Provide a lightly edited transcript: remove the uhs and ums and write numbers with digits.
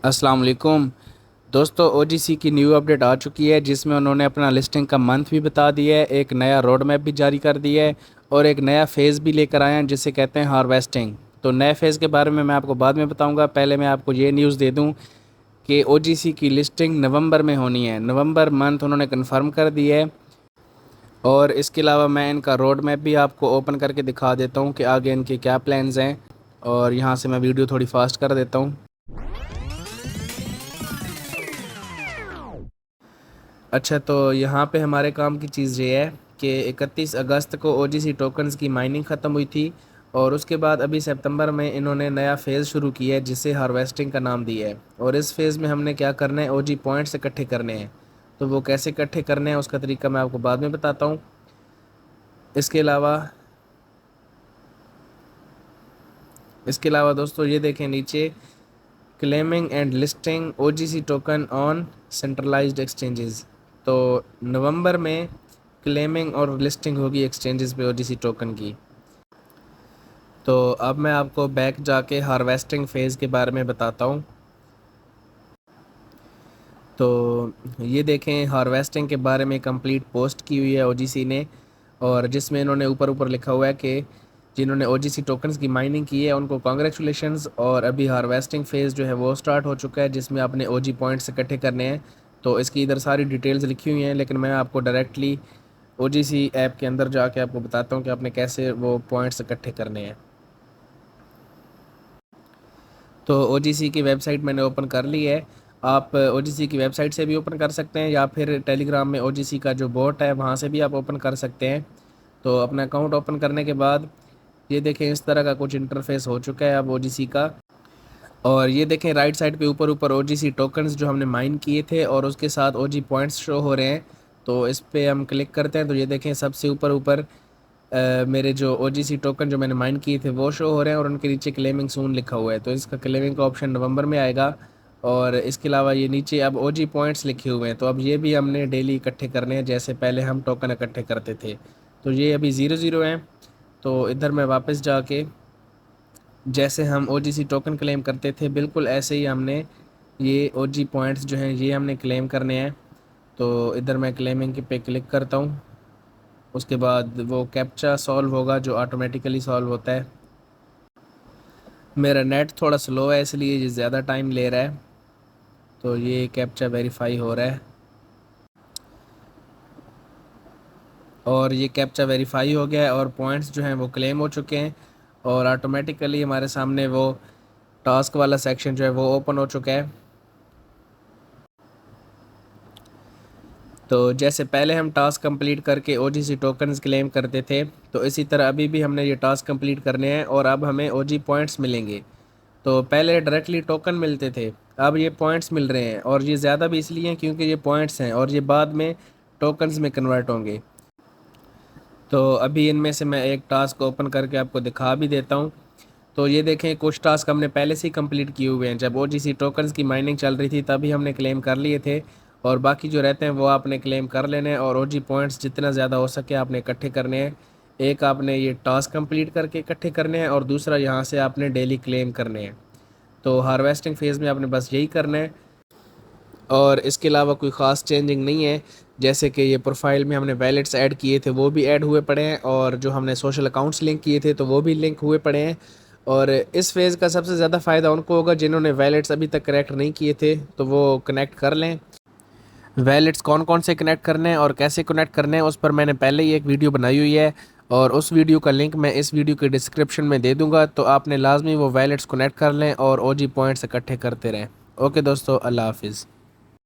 अस्सलाम वालेकुम दोस्तों। ओजीसी की न्यू अपडेट आ चुकी है जिसमें उन्होंने अपना लिस्टिंग का मंथ भी बता दिया है, एक नया रोड मैप भी जारी कर दिया है और एक नया फ़ेज़ भी लेकर आए हैं जिसे कहते हैं हार्वेस्टिंग। तो नए फ़ेज़ के बारे में मैं आपको बाद में बताऊंगा। पहले मैं आपको ये न्यूज़ दे दूं कि ओजीसी की लिस्टिंग नवंबर में होनी है। नवंबर मंथ उन्होंने कन्फर्म कर दिया है। और इसके अलावा मैं इनका रोड मैप भी आपको ओपन करके दिखा देता हूँ कि आगे इनके क्या प्लान्स हैं। और यहाँ से मैं वीडियो थोड़ी फास्ट कर देता हूँ। अच्छा, तो यहाँ पे हमारे काम की चीज़ ये है कि 31 अगस्त को ओजीसी टोकन्स की माइनिंग ख़त्म हुई थी और उसके बाद अभी सितंबर में इन्होंने नया फ़ेज़ शुरू किया है जिसे हार्वेस्टिंग का नाम दिया है। और इस फेज़ में हमने क्या करना है, ओजी पॉइंट्स इकट्ठे करने हैं। तो वो कैसे इकट्ठे करने हैं उसका तरीका मैं आपको बाद में बताता हूँ। इसके अलावा दोस्तों ये देखें नीचे, claiming and listing OGC token on centralised exchanges. तो नवंबर में क्लेमिंग और लिस्टिंग होगी एक्सचेंजेस पे ओजीसी टोकन की। तो अब मैं आपको बैक जाके हार्वेस्टिंग फ़ेज़ के बारे में बताता हूँ। तो ये देखें, हार्वेस्टिंग के बारे में कंप्लीट पोस्ट की हुई है ओजीसी ने, और जिसमें इन्होंने ऊपर ऊपर लिखा हुआ है कि जिन्होंने ओजीसी टोकन्स की माइनिंग की है उनको कॉन्ग्रेचुलेशंस, और अभी हार्वेस्टिंग फ़ेज़ जो है वो स्टार्ट हो चुका है जिसमें आपने ओजी पॉइंट्स इकट्ठे करने हैं। तो इसकी इधर सारी डिटेल्स लिखी हुई हैं, लेकिन मैं आपको डायरेक्टली ओजीसी ऐप के अंदर जाके आपको बताता हूँ कि आपने कैसे वो पॉइंट्स इकट्ठे करने हैं। तो ओजीसी की वेबसाइट मैंने ओपन कर ली है। आप ओजीसी की वेबसाइट से भी ओपन कर सकते हैं या फिर टेलीग्राम में ओजीसी का जो बोट है वहाँ से भी आप ओपन कर सकते हैं। तो अपना अकाउंट ओपन करने के बाद ये देखें, इस तरह का कुछ इंटरफेस हो चुका है अब ओजीसी का। और ये देखें राइट साइड पे ऊपर ऊपर ओजीसी टोकन्स जो हमने माइन किए थे और उसके साथ ओजी पॉइंट्स शो हो रहे हैं। तो इस पर हम क्लिक करते हैं तो ये देखें सबसे ऊपर ऊपर मेरे जो ओजीसी टोकन जो मैंने माइन किए थे वो शो हो रहे हैं और उनके नीचे क्लेमिंग सून लिखा हुआ है। तो इसका क्लेमिंग का ऑप्शन नवंबर में आएगा। और इसके अलावा ये नीचे अब ओजी पॉइंट्स लिखे हुए हैं, तो अब ये भी हमने डेली इकट्ठे करने हैं जैसे पहले हम टोकन इकट्ठे करते थे। तो ये अभी 0 0 हैं। तो इधर मैं वापस जाके जैसे हम ओजीसी टोकन क्लेम करते थे बिल्कुल ऐसे ही हमने ये ओजी पॉइंट्स जो हैं ये हमने क्लेम करने हैं। तो इधर मैं क्लेमिंग पे क्लिक करता हूँ। उसके बाद वो कैप्चा सॉल्व होगा जो ऑटोमेटिकली सॉल्व होता है। मेरा नेट थोड़ा स्लो है इसलिए ये ज़्यादा टाइम ले रहा है। तो ये कैप्चा वेरीफाई हो रहा है और ये कैप्चा वेरीफाई हो गया है और पॉइंट्स जो हैं वो क्लेम हो चुके हैं और ऑटोमेटिकली हमारे सामने वो टास्क वाला सेक्शन जो है वो ओपन हो चुका है। तो जैसे पहले हम टास्क कंप्लीट करके ओजीसी टोकन्स क्लेम करते थे, तो इसी तरह अभी भी हमने ये टास्क कंप्लीट करने हैं और अब हमें ओजी पॉइंट्स मिलेंगे। तो पहले डायरेक्टली टोकन मिलते थे, अब ये पॉइंट्स मिल रहे हैं और ये ज़्यादा भी इसलिए हैं क्योंकि ये पॉइंट्स हैं और ये बाद में टोकन्स में कन्वर्ट होंगे। तो अभी इनमें से मैं एक टास्क ओपन करके आपको दिखा भी देता हूँ। तो ये देखें, कुछ टास्क हमने पहले से ही कंप्लीट किए हुए हैं, जब ओजीसी टोकन्स की माइनिंग चल रही थी तभी हमने क्लेम कर लिए थे। और बाकी जो रहते हैं वो आपने क्लेम कर लेने हैं और ओजी पॉइंट्स जितना ज़्यादा हो सके आपने इकट्ठे करने हैं। एक आपने ये टास्क कंप्लीट करके इकट्ठे करने हैं और दूसरा यहाँ से आपने डेली क्लेम करने हैं। तो हार्वेस्टिंग फेज़ में आपने बस यही करना है और इसके अलावा कोई ख़ास चेंजिंग नहीं है। जैसे कि ये प्रोफाइल में हमने वैलेट्स ऐड किए थे वो भी ऐड हुए पड़े हैं और जो हमने सोशल अकाउंट्स लिंक किए थे तो वो भी लिंक हुए पड़े हैं। और इस फेज़ का सबसे ज़्यादा फ़ायदा उनको होगा जिन्होंने वैलेट्स अभी तक कनेक्ट नहीं किए थे, तो वो कनेक्ट कर लें। वैलेट्स कौन कौन से कनेक्ट करने हैं और कैसे कनेक्ट करने हैं उस पर मैंने पहले ही एक वीडियो बनाई हुई है और उस वीडियो का लिंक मैं इस वीडियो के डिस्क्रिप्शन में दे दूंगा। तो आपने लाजमी वो वैलेट्स कनेक्ट कर लें और ओजी पॉइंट्स इकट्ठे करते रहें। ओके दोस्तों, अल्लाह हाफिज़।